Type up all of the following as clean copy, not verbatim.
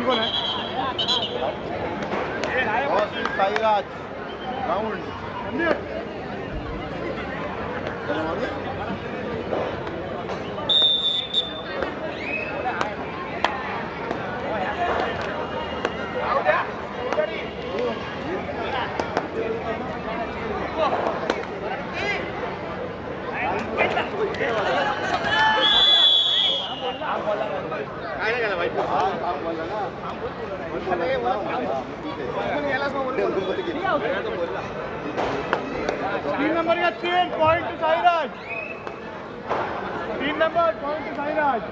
कोण आहे? साईराज राऊंड तीन नंबर का 3 point two Sairaj 3 number point two Sairaj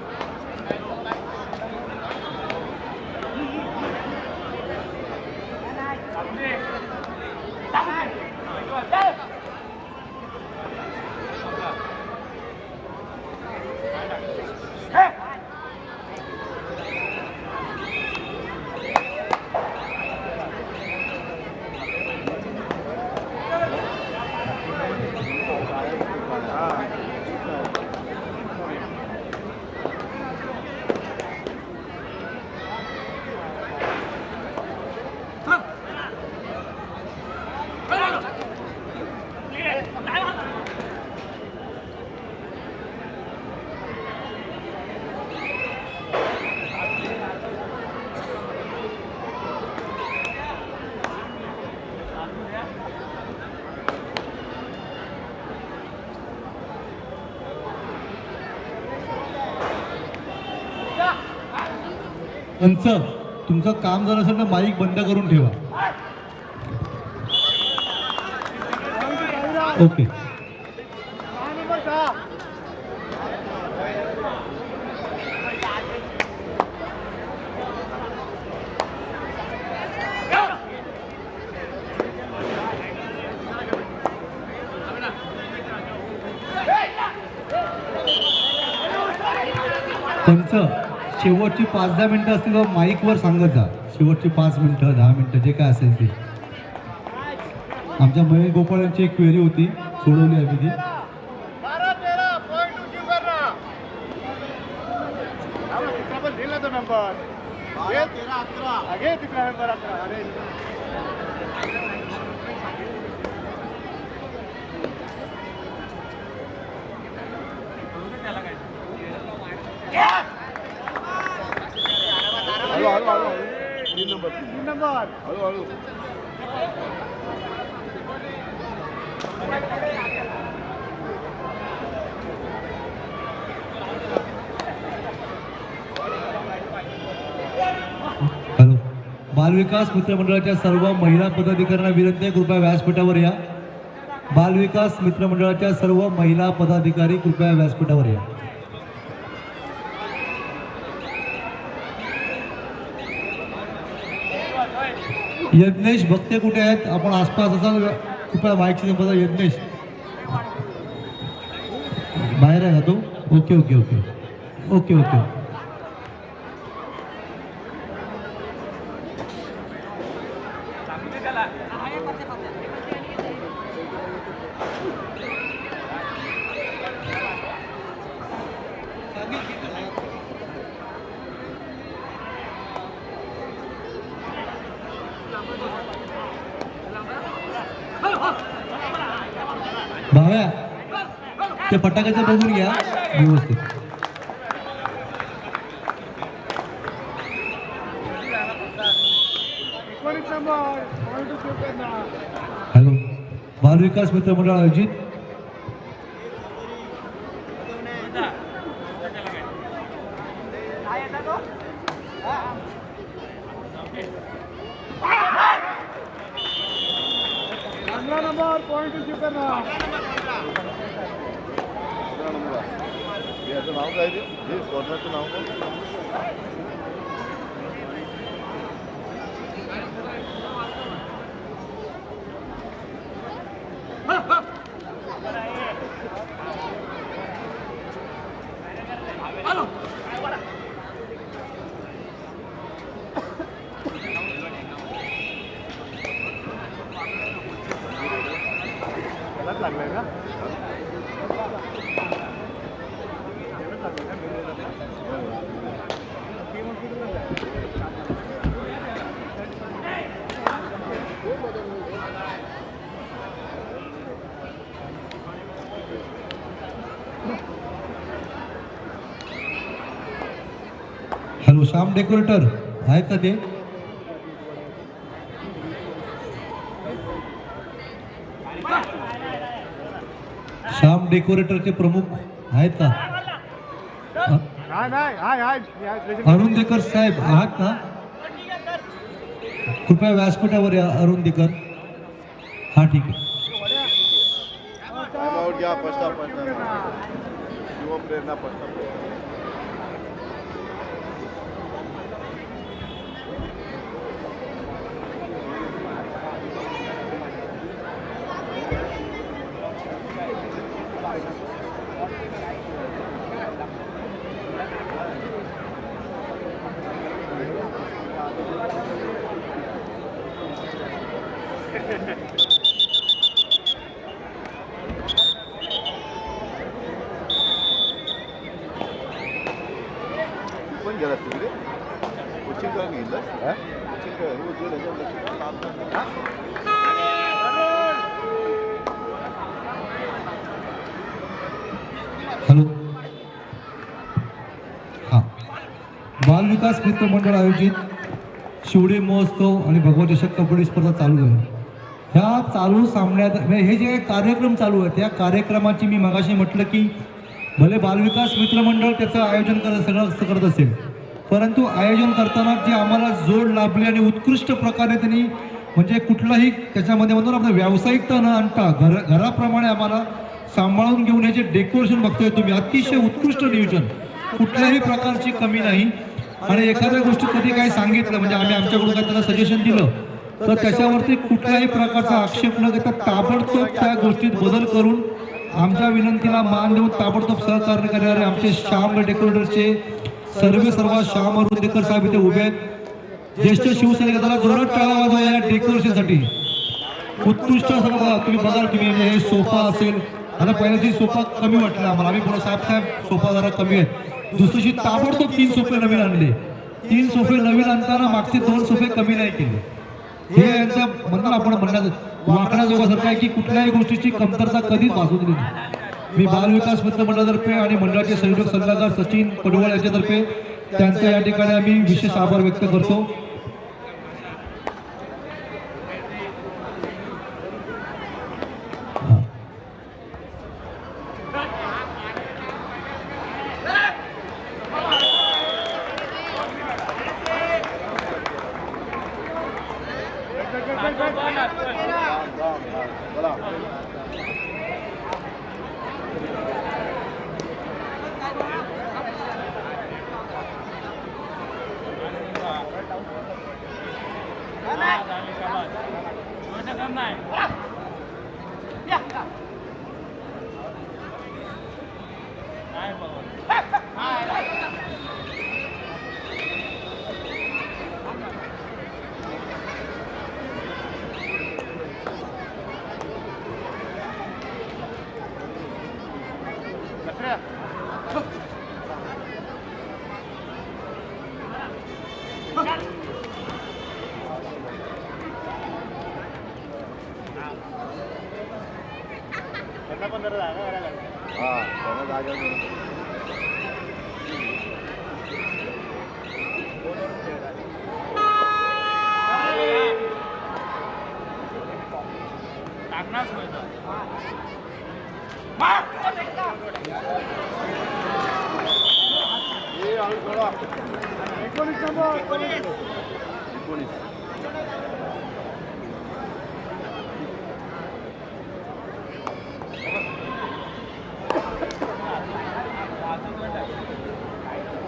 तुमचं काम जर असेल तर माईक बंद करून ठेवा. ओके. शेवटची 5-10 मिनिटं असतील तर माईकवर सांगत जा. शेवटची 5 मिनिटं 10 मिनिटं जे काय असेल ते. आमच्या महेश गोपाळ यांची एक क्वेरी होती, सोडवली आम्ही ती. 12-13 पॉइंट टू करना आपण दिला तो नंबर 13-11 आगे तिसरा नंबर 11. अरे हळू 3 नंबर हळू हॅलो. बालविकास मित्र मंडळाच्या सर्व महिला पदाधिकाऱ्यांना विनंती आहे, कृपया व्यासपीठावर या. बालविकास मित्र मंडळाच्या सर्व महिला पदाधिकारी कृपया व्यासपीठावर या. यज्ञेश भक्ते कुठे आहेत? आपण आसपास असाल कृपया माईकची संपर्क. यज्ञेश बाहेर आहे का तो? Okay okay okay okay okay. Bhavya ते फटाक्याचं बघून घ्या व्यवस्थित. हॅलो. बालविकास मित्र मंडळ आयोजित नंबर पॉइंट टू करना नाव काय ते कॉर्नरचं नाव काय? लागलाय का? हॅलो, श्याम डेकोरेटर आहेत का ते? श्याम डेकोरेटरचे प्रमुख आहेत का? नाही नाही हाय हाय अरुण देकर साहेब आहात ना? कृपया व्यासपीठावर या अरुण देकर. हा ठीक आहे. पण गेलास तिकडे कोचिंग करून घेतलं कोचिंग हॅलो, हा. बाल विकास मित्र मंडळ आयोजित शिवडे महोत्सव आणि भगवत चषक कबड्डी स्पर्धा चालू आहे. ह्या चालू सामन्यात हे जे कार्यक्रम चालू आहेत त्या कार्यक्रमाची मी मगाशी म्हटलं की भले बालविकास मित्र मंडळ त्याचं आयोजन सगळं करत असेल, परंतु आयोजन करताना जे आम्हाला जोड लाभली आणि उत्कृष्ट प्रकारे त्यांनी म्हणजे कुठलाही त्याच्यामध्ये म्हणून आपलं व्यावसायिकता न आणता घराप्रमाणे आम्हाला सांभाळून घेऊन हे जे डेकोरेशन बघतोय तुम्ही, अतिशय उत्कृष्ट नियोजन, कुठल्याही प्रकारची कमी नाही. आणि एखाद्या गोष्टी कधी काही सांगितलं म्हणजे आम्ही आमच्याकडून काही त्याला सजेशन दिलं तर त्याच्यावरती कुठल्याही प्रकारचा आक्षेप न घेता ताबडतोब त्या गोष्टीत बदल करून आमच्या विनंतीला मान देऊन ताबडतोब सहकार्य करणारे आमचे श्याम डेकोरेटरचे सर्व श्याम अरुंदेकर साहेब इथे उभे आहेत. ज्येष्ठ शिवसैनिक त्याला जोरात टाळा वाजवा या डेकोरेशनसाठी. उत्कृष्ट सगळं तुम्ही बघाल तुम्ही हे सोफा असेल, आता पहिल्याची सोफा कमी वाटला आम्हाला, आम्ही बोला साहेब सोफा जरा कमी आहेत. दुसरीशी ताबडतोब 3 सोफे नवीन आणले. 3 सोफे नवीन आणताना मागचे 2 सोफे कमी नाही केले. हे यांचं म्हणतात आपण म्हणण्यात वाकण्याजोगासारखं आहे की कुठल्याही गोष्टीची कमतरता कधीच भासू दिली नाही. मी बालविकास मित्र मंडळातर्फे आणि मंडळाचे संयोजक सल्लागार सचिन पडवळ यांच्यातर्फे त्यांचा या ठिकाणी आम्ही विशेष आभार व्यक्त करतो.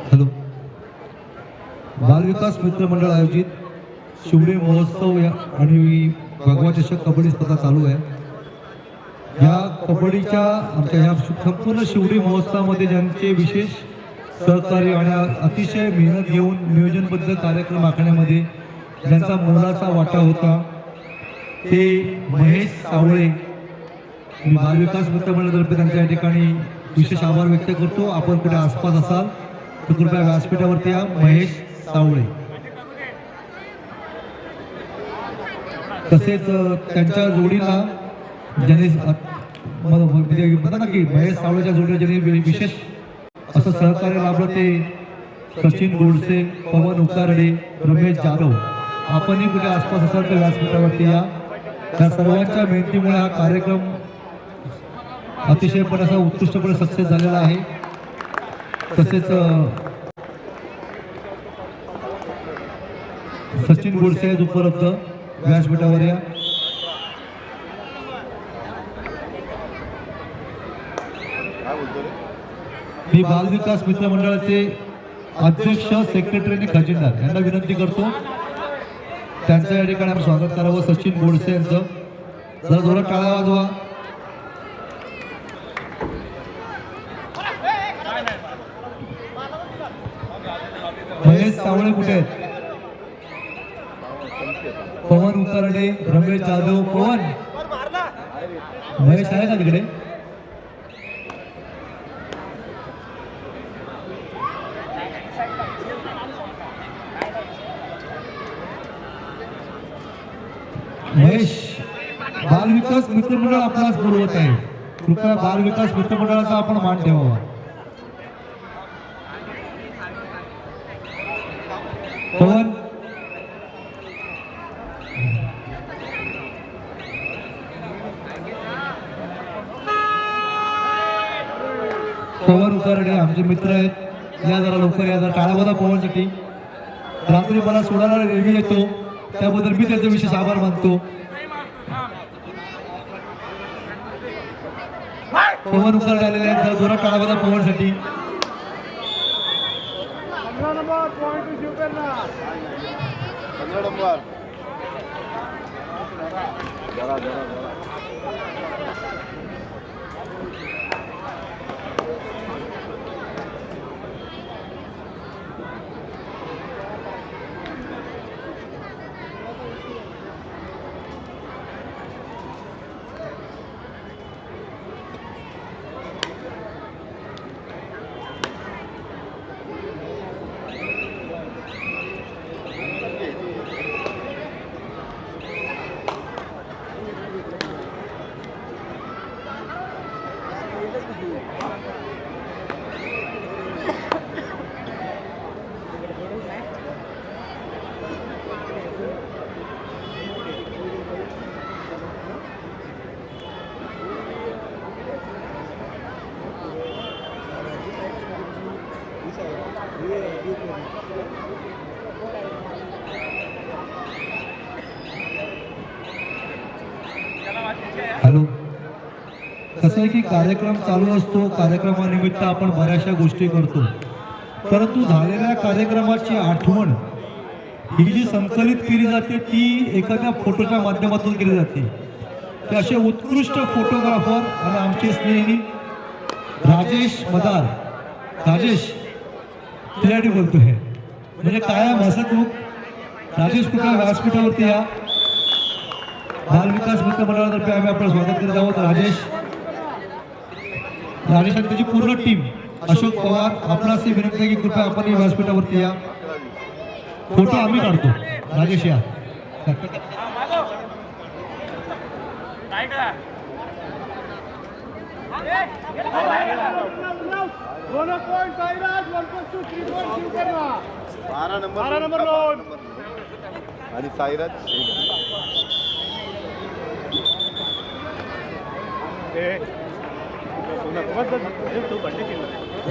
हॅलो, बालविकास मित्र मंडळ आयोजित शिवडे महोत्सव आणि भगवा चषक कबड्डी स्पर्धा चालू आहे. या कबड्डीच्या आमच्या ह्या संपूर्ण शिवडे महोत्सवामध्ये ज्यांचे विशेष सहकार्य आणि अतिशय मेहनत घेऊन नियोजनबद्ध कार्यक्रम आखण्यामध्ये ज्यांचा मोलाचा वाटा होता ते महेश सावळे. मी बालविकास मित्र मंडळातर्फे त्यांच्या या ठिकाणी विशेष आभार व्यक्त करतो. आपण कुठे आसपास असाल तर कृपया व्यासपीठावरती या. महेश सावळे. तसेच त्यांच्या जोडीला ज्यांनी म्हणतात ना की महेश सावळेच्या जोडीला ज्यांनी विशेष असं सहकार्य लाभलं ते सचिन गोडसे, पवन उकारडे, रमेश जाधव, आपणही कुठे आसपास असाल तर व्यासपीठावरती या. त्या सर्वांच्या मेहनतीमुळे हा कार्यक्रम अतिशयपणे असा उत्कृष्टपणे सक्सेस झालेला आहे. तसेच सचिन गोडसे आहेत उपलब्ध व्यासपीठावर या. काय बोलतो रे? मी बालविकास मित्र मंडळाचे अध्यक्ष, सेक्रेटरी आणि खजिनदार यांना विनंती करतो त्यांचं या ठिकाणी आम्ही स्वागत करावं. सचिन गोडसे यांचं जरा जोरात टाळ्या वाजवा. महेश सावळे कुठे आहेत? पवन उकारडे, रमेश जाधव. पवन, महेश आहे का तिकडे? महेश, बालविकास मित्रमंडळ आपणास बोलवत आहे. कृपया बालविकास मित्रमंडळाचा आपण मान ठेवावा. पवन, पवन उकारडे आमचे मित्र आहेत. या जरा लवकर या, जरा टाळा वाजवा पवनसाठी. रात्री मला सोडायला रेल्वे येतो त्याबद्दल मी त्याचा विशेष आभार मानतो. पवन उकारडे आलेले आहेत, जरा जोरात टाळा वाजवा पवनसाठी. 15 नंबर पॉइंट शिव करना. 15 नंबर. जरा जरा जरा. हॅलो, कसं आहे की कार्यक्रम चालू असतो, कार्यक्रमानिमित्त आपण बऱ्याचशा गोष्टी करतो, परंतु झालेल्या कार्यक्रमाची आठवण ही जी संकलित केली जाते ती एखाद्या फोटोच्या माध्यमातून केली जाते. ते असे उत्कृष्ट फोटोग्राफर आणि आमचे स्नेही राजेश मदार, राजेश त्यासाठी बोलतोय म्हणजे कायम हसतमुख. राजेश कुठे व्यासपीठावरती या. बालविकास मित्र मंडळातर्फे आम्ही आपलं स्वागत करत आहोत. राजेश आणि त्याची पूर्ण टीम. अशोक पवार, आपणास विनंती आहे की कृपया आपण व्यासपीठावरती या. फोटो आम्ही काढतो. राजेश या. दोनों पॉइंट साईराज 1+2 3 पॉइंट शिव करना. 12 नंबर लोन. आणि साईराज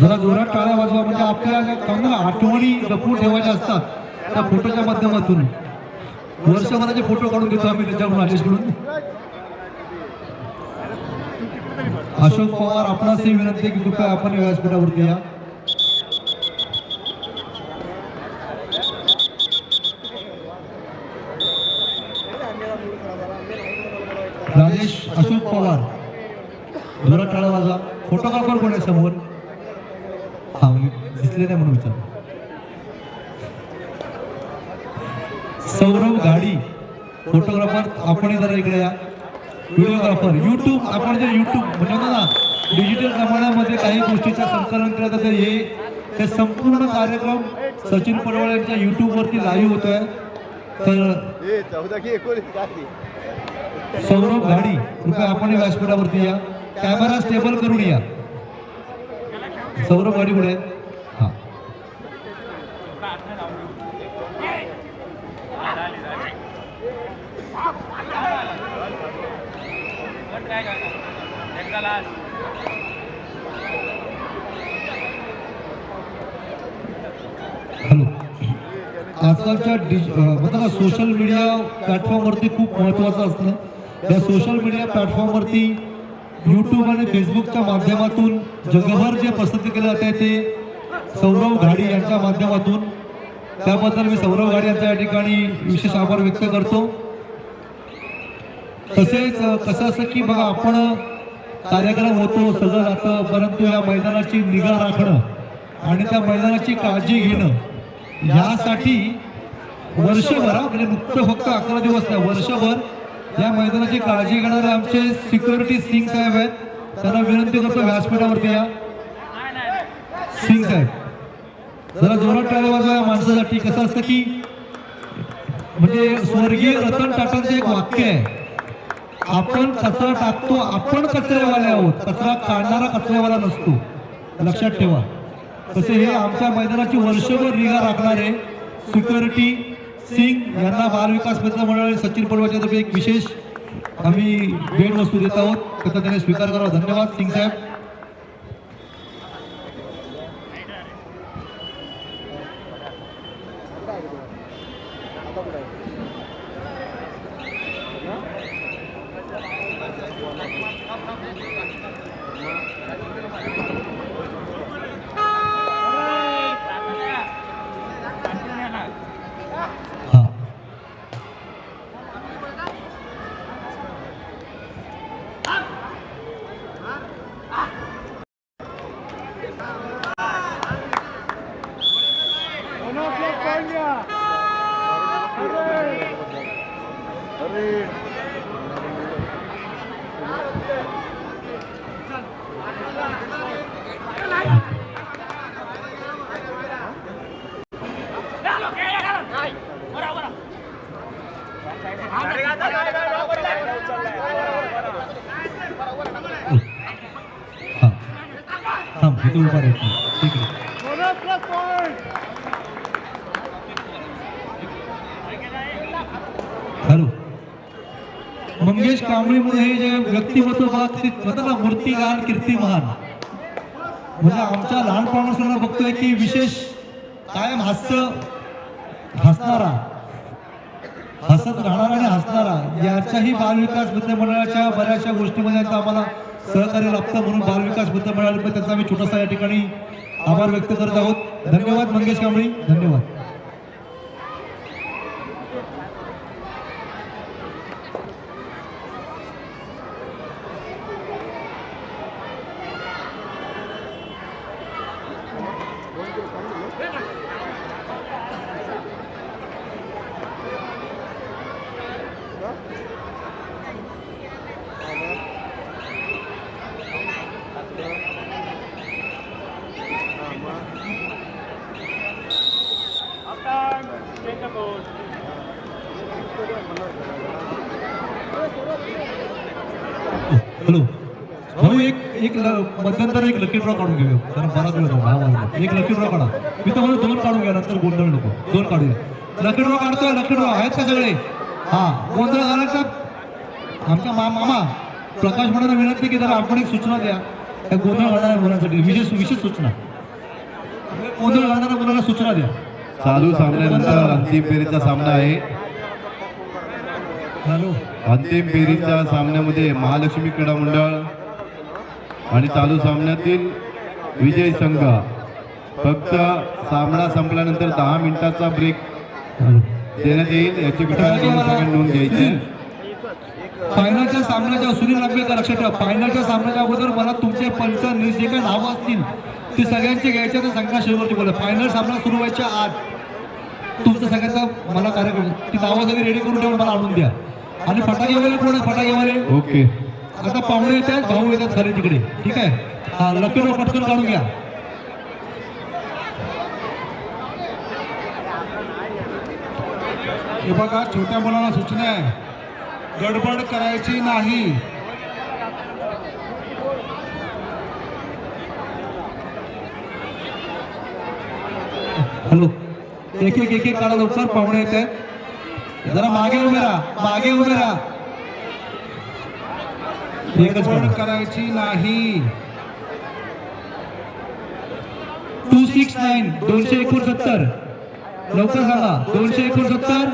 जरा जोरात टाळ्या वाजवा म्हणजे आपल्याला चांगल्या आठवणी जपून ठेवायच्या असतात त्या फोटोच्या माध्यमातून. वर्षभराचे फोटो काढून घेतो आम्ही त्याच्याकडून, राजेशकडून. अशोक पवार, आपणासही विनंती की कृपया आपण व्यासपीठावरती या. राजेश, अशोक पवार, जोरात टाळा वाजवा. फोटोग्राफर कोण आहे समोर? हा, दिसले नाही म्हणून विचार. सौरभ घाडी, फोटोग्राफर, आपण जरा इकडे या. व्हिडिओग्राफर, युट्यूब, आपण जे युट्यूब म्हणजे ना डिजिटल जमान्यामध्ये काही गोष्टीचं संकलन केलं जातं, हे संपूर्ण कार्यक्रम सचिन पडवळ यांच्या युट्यूबवरती लाईव्ह होतोय. तर 14 की 19 काय? सौरभ घाडी, कृपया आपण व्यासपीठावरती या. कॅमेरा स्टेबल करून या. सौरभ घाडी पुढे. हा, हॅलो, आजकालच्या म्हणतात ना सोशल मीडिया प्लॅटफॉर्मवरती खूप महत्त्वाचं असतं. या सोशल मीडिया प्लॅटफॉर्मवरती यूट्यूब आणि फेसबुकच्या माध्यमातून जगभर जे प्रसिद्ध केलं जात आहे ते सौरव घाडी यांच्या माध्यमातून. त्याबद्दल मी सौरव घाडी यांच्या या ठिकाणी विशेष आभार व्यक्त करतो. तसेच कसं असं की बघा, आपण कार्यक्रम होतो सगळं जातं, परंतु या मैदानाची निगा राखणं आणि त्या मैदानाची काळजी घेणं यासाठी वर्षभर, म्हणजे नुकतं फक्त 11 दिवस नाही, वर्षभर या मैदानाची काळजी घेणारे आमचे सिक्युरिटी सिंग साहेब आहेत. त्यांना विनंती करतो व्यासपीठावरती या. सिंग साहेब जरा जोरात टाळ्या वाजवा या माणसासाठी. कसं असतं की म्हणजे स्वर्गीय रतन टाटांचं एक वाक्य आहे, आपण कचरा टाकतो, आपण कचरेवाले आहोत, कचरा काढणारा कचरेवाला नसतो, लक्षात ठेवा. तसे हे आमच्या मैदानाची वर्षभर निगा राखणारे सिक्युरिटी सिंग यांना बालविकास मित्र मंडळ सचिन पडवाच्या तर्फे एक विशेष आम्ही भेटवस्तू देत आहोत. त्याचा त्याने स्वीकार करावा. धन्यवाद सिंग साहेब. हॅलो, मंगेश कांबळे म्हणून हे जे व्यक्तिमत्व म्हणतात ना, मूर्तिगान कीर्तिमान, म्हणजे आमच्या लहानपणापासून बघतोय की विशेष कायम हसणारा, हसत राहणारा आणि हसणारा, याच्याही बालविकास मित्र मंडळाच्या बऱ्याचशा गोष्टीमध्ये आम्हाला सहकार्य लाभतं. म्हणून बालविकास मित्र मंडळाला त्यांचा आम्ही छोटासा या ठिकाणी आभार व्यक्त करत आहोत. धन्यवाद मंगेश कांबळे, धन्यवाद. हॅलो भाऊ, एक मध्यंतर एक लकी ड्रॉ काढून घेऊया, कारण बराच वेळ झाला. एक लकी ड्रॉ काढा. मी तर म्हणून 2 काढून घ्या, नंतर गोंधळ नको. 2 काढूया. लकी ड्रॉ काढतोय. लकी ड्रॉ आहेत का सगळे? हा, गोंधळ झाला का? आमच्या मामा प्रकाश म्हणाला विनंती की जरा आपण एक सूचना द्या त्या गोंधळ घालणाऱ्या मुलांसाठी. विशेष सूचना, गोंधळ घालणाऱ्या मुलांना सूचना द्या. चालू सामन्यानंतर अंतिम फेरीचा सामना आहे. हॅलो, अंतिम फेरीच्या सामन्यामध्ये महालक्ष्मी क्रीडा मंडळ आणि चालू सामन्यातील विजय संघ. फक्त सामना संपल्यानंतर 10 मिनिटाचा ब्रेक देण्यात येईल, याची नोंद घ्यायची. फायनलच्या सामन्याच्या सुनील आंबेकर लक्षात ठेवा, फायनलच्या सामन्याच्या अगोदर मला तुमचे पंच जे काही नावं असतील ते सगळ्यांचे घ्यायचे तर संघा शेवटची बोला. फायनल सामना सुरू व्हायच्या आत तुमचं सगळ्यांचा मला कार्यक्रम ती नावं सगळी रेडी करून ठेवून मला आणून द्या. आणि फटाकेवाले कोण आहे? फटाकेवाले ओके. आता पाहुणे येतात, भाऊ येतात खरे तिकडे, ठीक आहे. हा, लकी ड्रॉ पटकन काढून घ्या. हे बघा, छोट्या मुलांना सूचना आहे, गडबड करायची नाही. हॅलो, एक काढा लवकर, पाहुणे येत आहेत. जरा मागे उभे राहा, मागे उभे राहा. एकच गडबड मिनिट. करायची नाही. 269 269 लवकर सांगा. 269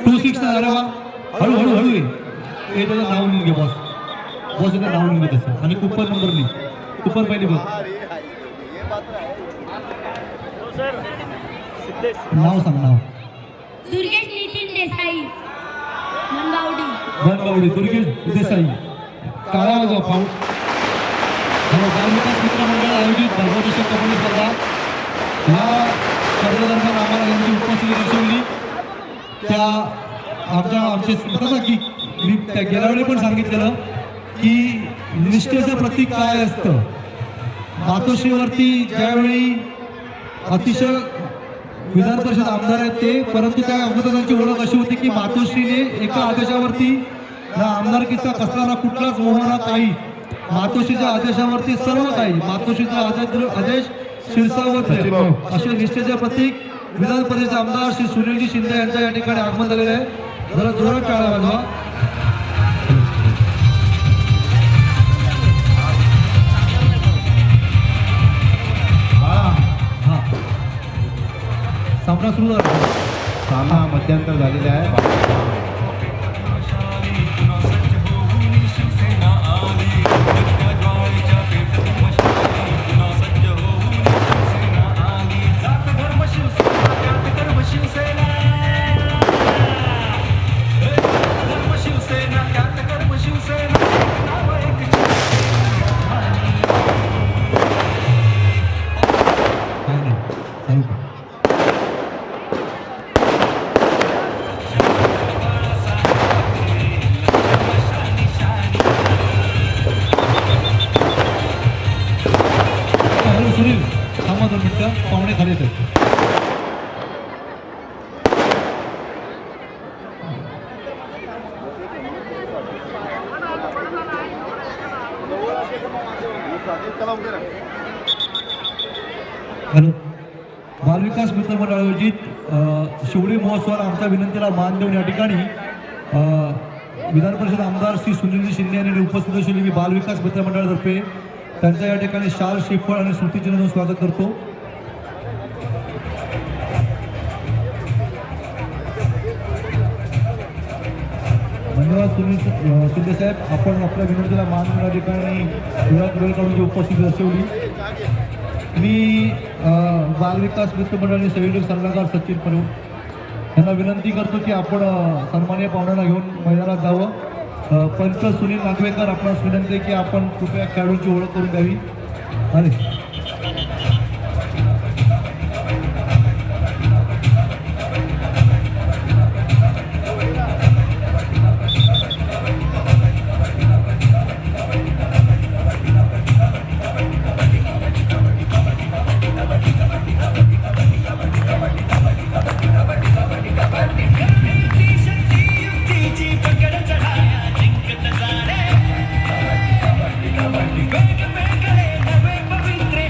269. अरे वा, हळू हळू हळू ये. हे त्याचं नाव लिहून घे बॉस. बॉस त्याचं नाव लिहून घे त्याचं आणि कुपन नंबर लिह. कुपन पहिली बघ. नाव सांग नाव. दुर्गेश नितीन देसाई मनगावडी. बनगावडी दुर्गेश देसाई. काळा वाजवा पाऊस. बालविकास मित्र मंडळ आयोजित भगवती कबड्डी स्पर्धा या स्पर्धेदरम्यान आम्हाला यांची उपस्थिती दर्शवली. त्या आमचे म्हणतात की मी त्या गेल्या वेळी पण सांगितलेलं की निष्ठेचं प्रतीक काय असतं. मातोश्रीवरती ज्यावेळी अतिशय विधान परिषद आमदार आहेत ते, परंतु त्या आमदारांची ओळख अशी होती की मातोश्रीने एका आदेशावरती ना आमदारकीचा कसला ना कुठलाच मोह ना काही, मातोश्रीच्या आदेशावरती सर्व काही मातोश्रीचा आदेश शिरसावरती असे निष्ठेचे प्रतीक विधान परिषदेचे आमदार श्री सुनीलजी शिंदे यांच्या या ठिकाणी आगमन झालेले आहे. जरा जोरात टाळ्या वाजवा. हा सामना सुरू झाला. सामना मध्यंतर झालेला आहे. सुनील थांबा 2 मिनिटं. पाहुणे खाली येतात. हॅलो. बालविकास मित्र मंडळ आयोजित शिवडी महोत्सवाला आमच्या विनंतीला मान देऊन या ठिकाणी विधान परिषद आमदार श्री सुनीलजी शिंदे यांनी उपस्थित असलेली मी बालविकास मित्र मंडळातर्फे त्यांचं या ठिकाणी शाल, श्रीफळ आणि स्मृतिचिन्ह देऊन स्वागत करतो. धन्यवाद सुनील शिंदे साहेब. आपण आपल्या विनंतीला मान देऊन या ठिकाणी वेळात वेळ काढून जी उपस्थिती दर्शवली. मी बालविकास मित्र मंडळ आणि संयोजक सल्लागार सचिन पनवेल यांना विनंती करतो की आपण सन्माननीय पाहुण्यांना घेऊन मैदानात जावं. पंच सुनील नागवेकर आपणास विनंती आहे की आपण कृपया खेळाडूंची ओळख करून द्यावी. अरे वेग वेगळे नवे पवित्र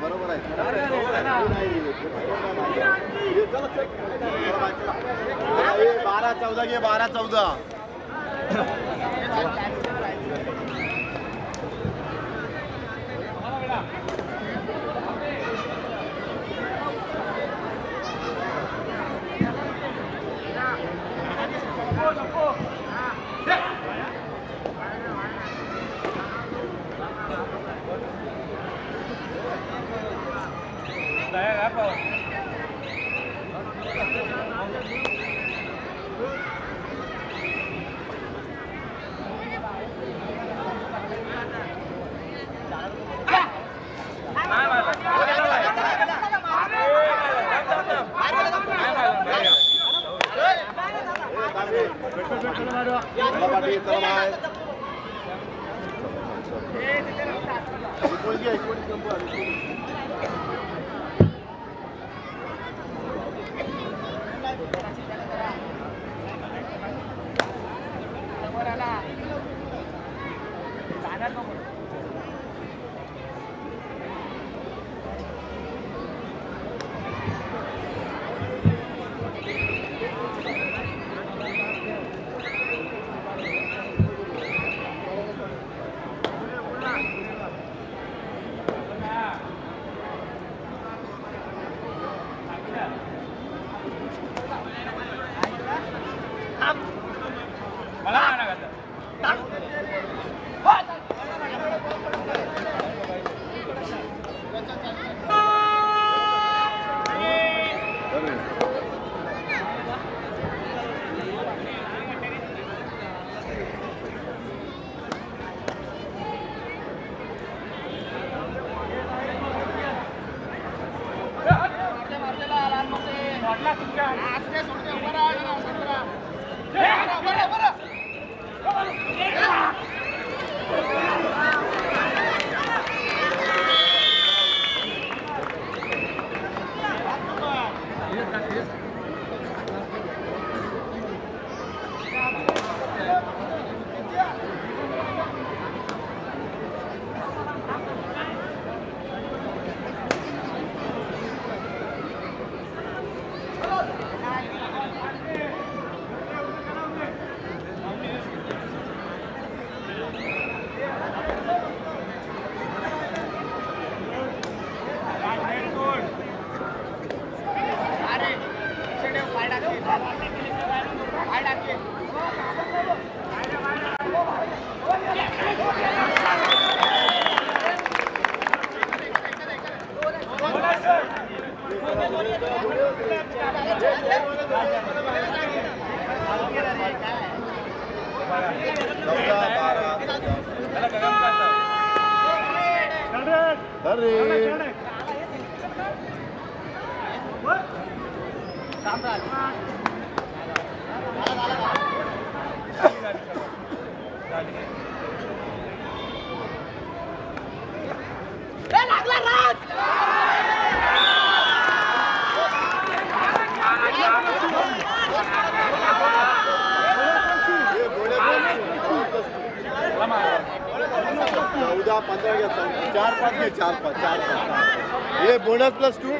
बरोबर आहे. 12-14 घे 12-14. ये बोनस प्लस 2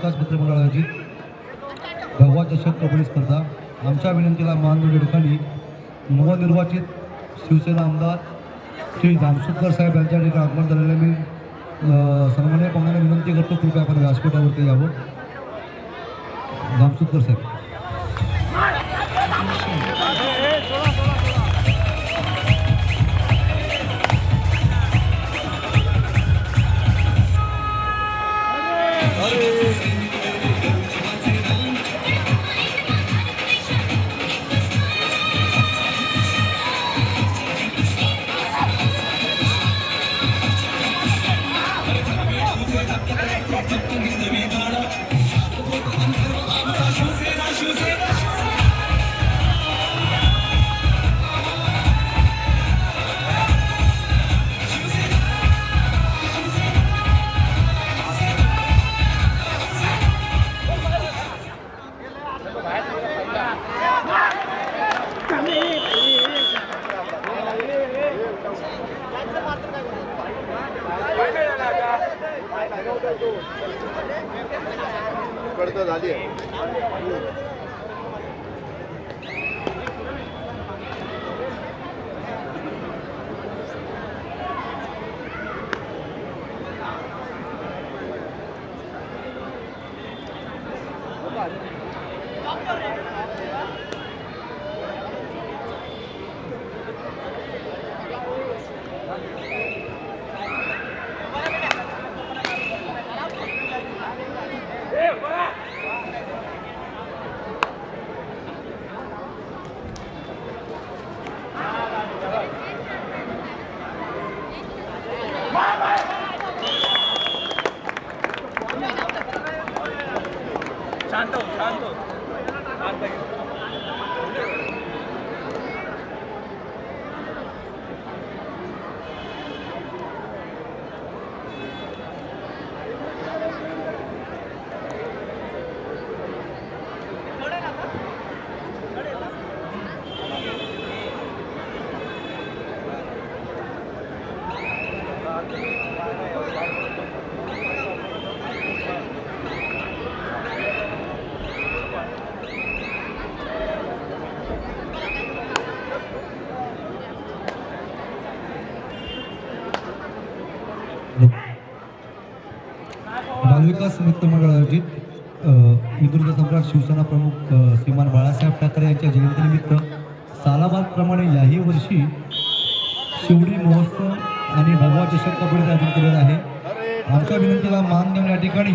बालविकास मित्र मंडळ आयोजित भगवा चषक कबड्डी स्पर्धा आमच्या विनंतीला मान देऊन या ठिकाणी नवनिर्वाचित शिवसेना आमदार श्री दामसुतकर साहेब यांच्या ठिकाणी आगमन झालेले मी सन्माननीय पाहुण्यांना विनंती करतो, कृपया आपण व्यासपीठावरती यावं. दामसुतकर साहेब. कडतं झाली आहे. बालविकास मित्र मंडळ आयोजित विदुर्ग सम्राट शिवसेना प्रमुख श्रीमान बाळासाहेब ठाकरे यांच्या जयंतीनिमित्त सालाबादप्रमाणे याही वर्षी शिवडी महोत्सव आणि भगवा चषक कबड्डी आयोजन केलेलं आहे. आमच्या विनंतीला मान देऊन या ठिकाणी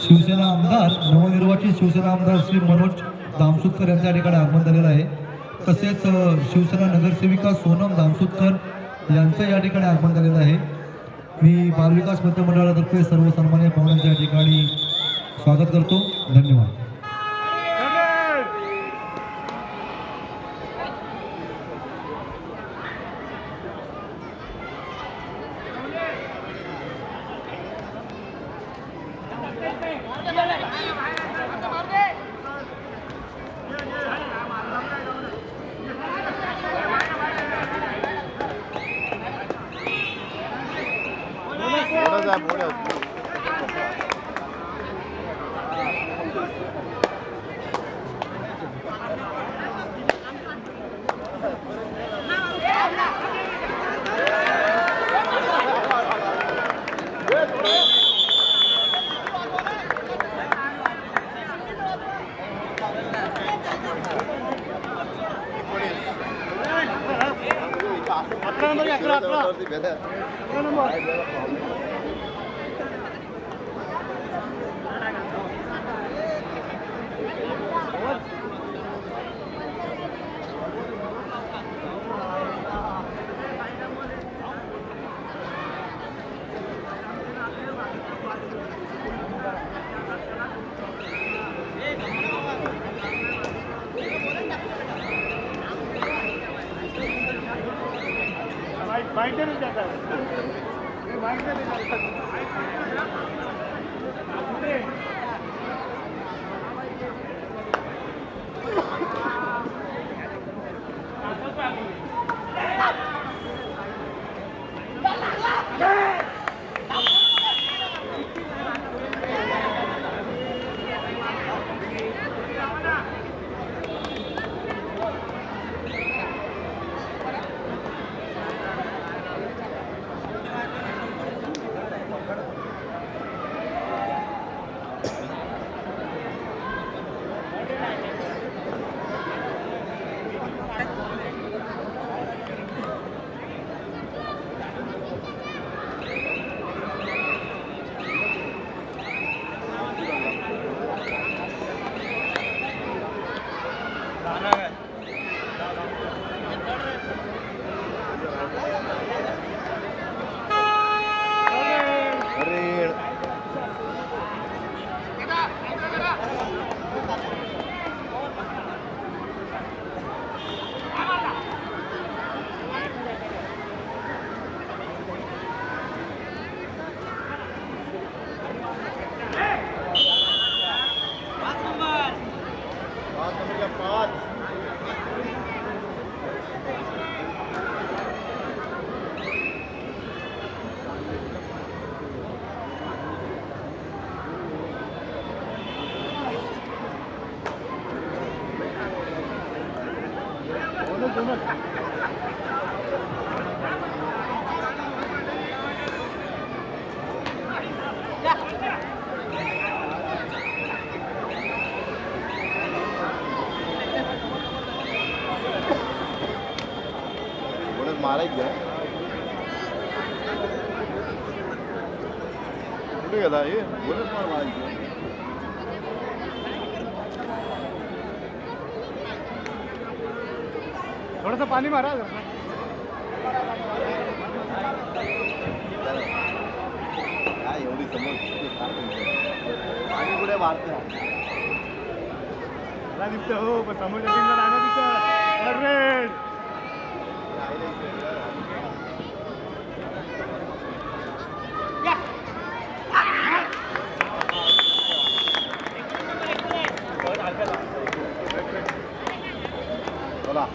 शिवसेना आमदार नवनिर्वाचित शिवसेना आमदार श्री मनोज दामसुतकर यांच्या ठिकाणी आगमन झालेलं आहे. तसेच शिवसेना नगरसेविका सोनम दामसुतकर यांचं या ठिकाणी आगमन झालेलं आहे. मी बालविकास मित्र मंडळातर्फे सर्व सन्मान्य पाहुण्यांच्या या ठिकाणी स्वागत करतो. धन्यवाद. मारायचं कुठे गेला हे बोलत मारायचं थोडंसं पाणी मारा काय एवढी समज पाणी कुठे मारते दिसतं हो पण समोरच्या टीमला राहणं दिसतं बोला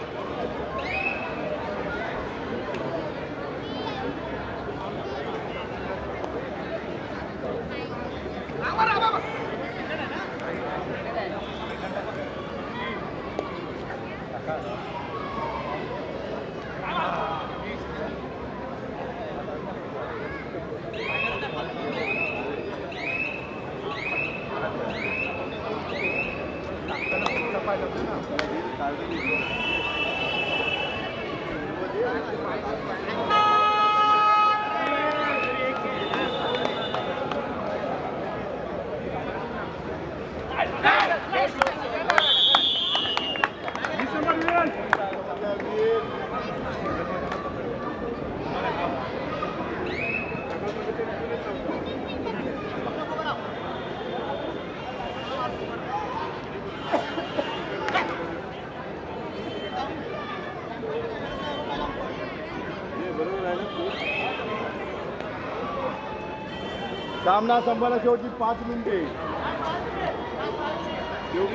सामना संपायला शेवटची 5 मिनिटे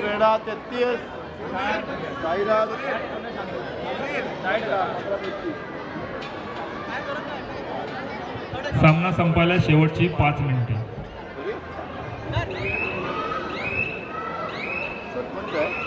क्रीडा 33 साईराज सामना संपायला शेवटची 5 मिनिटे सरपंच आहे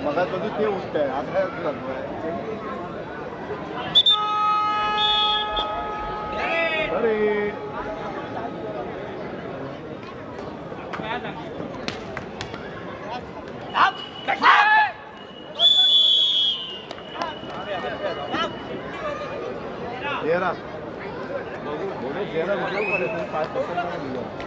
मगापासून ते उठत आहे आता अरे तेरा तेरा मतलब 5%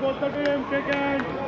Both the team, second.